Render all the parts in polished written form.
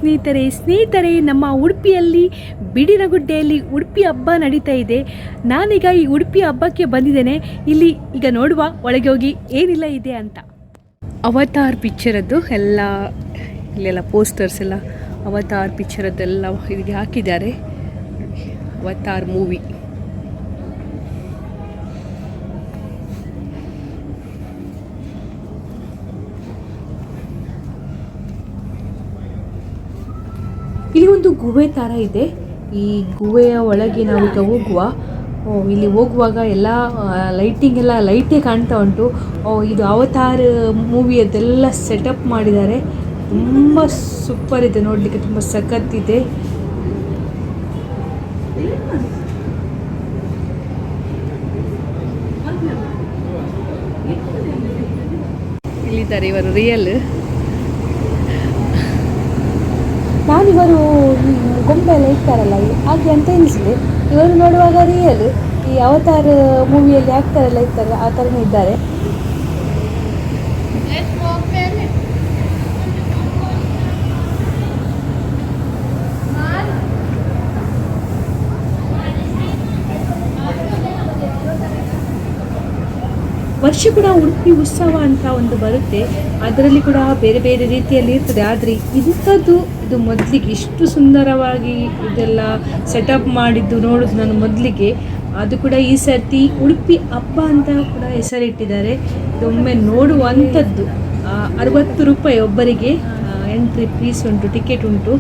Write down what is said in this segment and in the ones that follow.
ಸ್ನೇಹಿತರೆ ನಮ್ಮ ಉಡುಪಿಯಲ್ಲಿ ಬಿಡಿನಗುಡ್ಡೆಯಲ್ಲಿ ಉಡುಪಿ ಹಬ್ಬ ನಡೀತಾ ಇದೆ. ನಾನೀಗ ಈ ಉಡುಪಿ ಹಬ್ಬಕ್ಕೆ ಬಂದಿದ್ದೇನೆ. ಇಲ್ಲಿ ಈಗ ನೋಡುವ ಒಳಗೆ ಹೋಗಿ ಏನಿಲ್ಲ ಇದೆ ಅಂತ. ಅವತಾರ್ ಪಿಕ್ಚರದ್ದು ಎಲ್ಲ ಇಲ್ಲೆಲ್ಲ ಪೋಸ್ಟರ್ಸ್ ಎಲ್ಲ ಅವತಾರ್ ಪಿಕ್ಚರದ್ದೆಲ್ಲ ಇದಕ್ಕೆ ಹಾಕಿದ್ದಾರೆ. ಅವತಾರ್ ಮೂವಿ ಇಲ್ಲಿ ಒಂದು ಗುಹೆ ಥರ ಇದೆ. ಈ ಗುಹೆಯ ಒಳಗೆ ನಾವೀಗ ಹೋಗುವ. ಇಲ್ಲಿ ಹೋಗುವಾಗ ಎಲ್ಲ ಲೈಟಿಂಗ್ ಎಲ್ಲ ಲೈಟೇ ಕಾಣ್ತಾ ಉಂಟು. ಇದು ಅವತಾರ್ ಮೂವಿಯದ್ದೆಲ್ಲ ಸೆಟಪ್ ಮಾಡಿದ್ದಾರೆ. ತುಂಬ ಸೂಪರ್ ಇದೆ, ನೋಡಲಿಕ್ಕೆ ತುಂಬ ಸಖತ್ತಿದೆ. ಇಲ್ಲಿದ್ದಾರೆ ಇವರು ರಿಯಲ್. ನಾನಿವರು ಗೊಂಬೆ ಎಲ್ಲ ಇರ್ತಾರಲ್ಲ ಹಾಗೆ ಅಂತ ಎನಿಸಿದೆ. ಇವರು ನೋಡುವಾಗ ರಿಯಲ್ ಈ ಅವತಾರ್ ಮೂವಿಯಲ್ಲಿ ಆಗ್ತಾರೆಲ್ಲ ಇರ್ತಾರೆ ಆ ಥರನೇ ಇದ್ದಾರೆ. ವರ್ಷ ಕೂಡ ಉಡುಪಿ ಉತ್ಸವ ಅಂತ ಒಂದು ಬರುತ್ತೆ. ಅದರಲ್ಲಿ ಕೂಡ ಬೇರೆ ಬೇರೆ ರೀತಿಯಲ್ಲಿ ಇರ್ತದೆ. ಆದರೆ ಇದು ಮೊದಲಿಗೆ ಇಷ್ಟು ಸುಂದರವಾಗಿ ಇದೆಲ್ಲ ಸೆಟಪ್ ಮಾಡಿದ್ದು ನೋಡೋದು ನಾನು ಮೊದಲಿಗೆ. ಅದು ಕೂಡ ಈ ಸರ್ತಿ ಉಡುಪಿ ಹಬ್ಬ ಅಂತ ಕೂಡ ಹೆಸರಿಟ್ಟಿದ್ದಾರೆ. ಇದೊಮ್ಮೆ ನೋಡುವಂಥದ್ದು. 60 ರೂಪಾಯಿ ಒಬ್ಬರಿಗೆ ಎಂಟ್ರಿ ಫೀಸ್ ಉಂಟು, ಟಿಕೆಟ್ ಉಂಟು.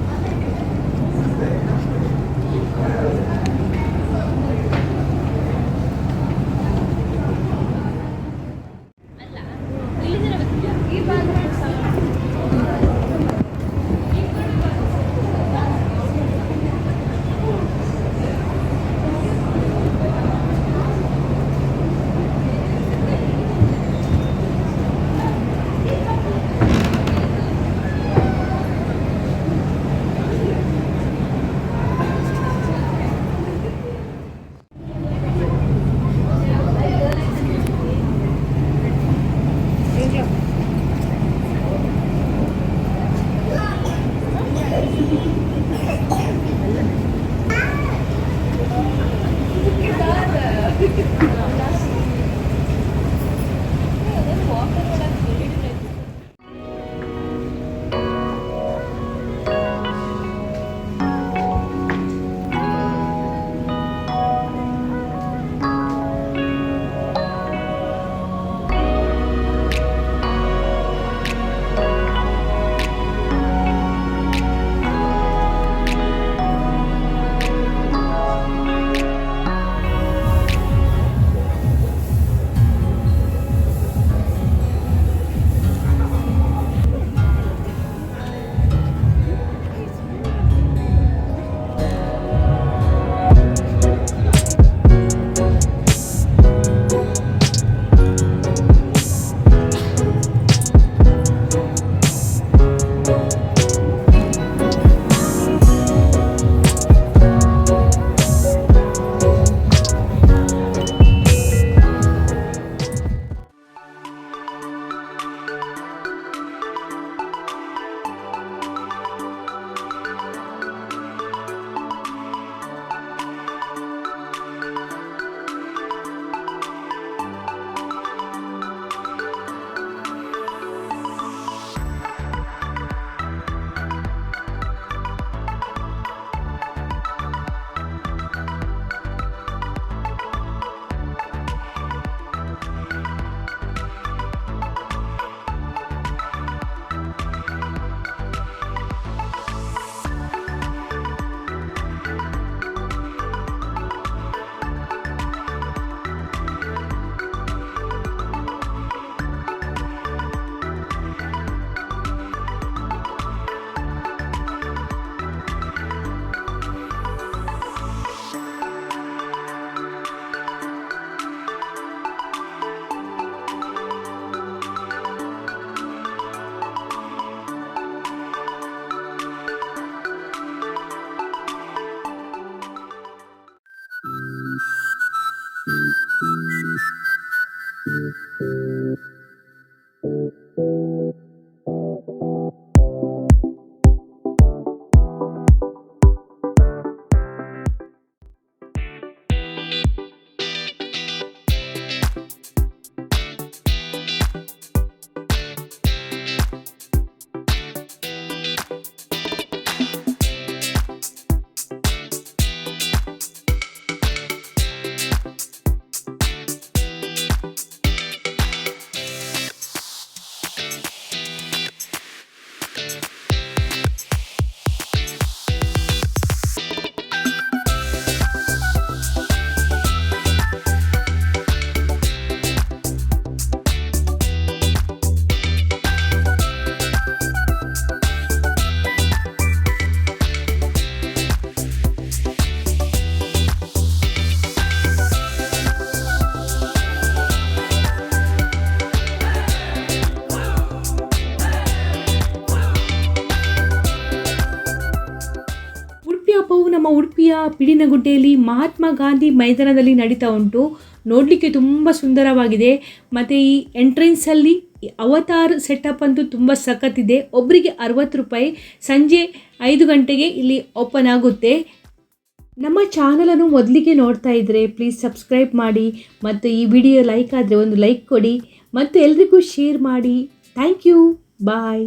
ನಮ್ಮ ಉಡುಪಿಯ ಪಿಡಿನಗುಡ್ಡೆಯಲ್ಲಿ ಮಹಾತ್ಮ ಗಾಂಧಿ ಮೈದಾನದಲ್ಲಿ ನಡೀತಾ ಉಂಟು. ನೋಡಲಿಕ್ಕೆ ತುಂಬ ಸುಂದರವಾಗಿದೆ. ಮತ್ತು ಈ ಎಂಟ್ರೆನ್ಸಲ್ಲಿ ಅವತಾರ್ ಸೆಟಪ್ ಅಂತೂ ತುಂಬ ಸಖತ್ತಿದೆ. ಒಬ್ಬರಿಗೆ 60 ರೂಪಾಯಿ. ಸಂಜೆ 5 ಗಂಟೆಗೆ ಇಲ್ಲಿ ಓಪನ್ ಆಗುತ್ತೆ. ನಮ್ಮ ಚಾನಲನ್ನು ಮೊದಲಿಗೆ ನೋಡ್ತಾ ಇದ್ದರೆ ಪ್ಲೀಸ್ ಸಬ್ಸ್ಕ್ರೈಬ್ ಮಾಡಿ ಮತ್ತು ಈ ವಿಡಿಯೋ ಲೈಕ್ ಆದರೆ ಒಂದು ಲೈಕ್ ಕೊಡಿ ಮತ್ತು ಎಲ್ರಿಗೂ ಶೇರ್ ಮಾಡಿ. Thank you. ಬಾಯ್.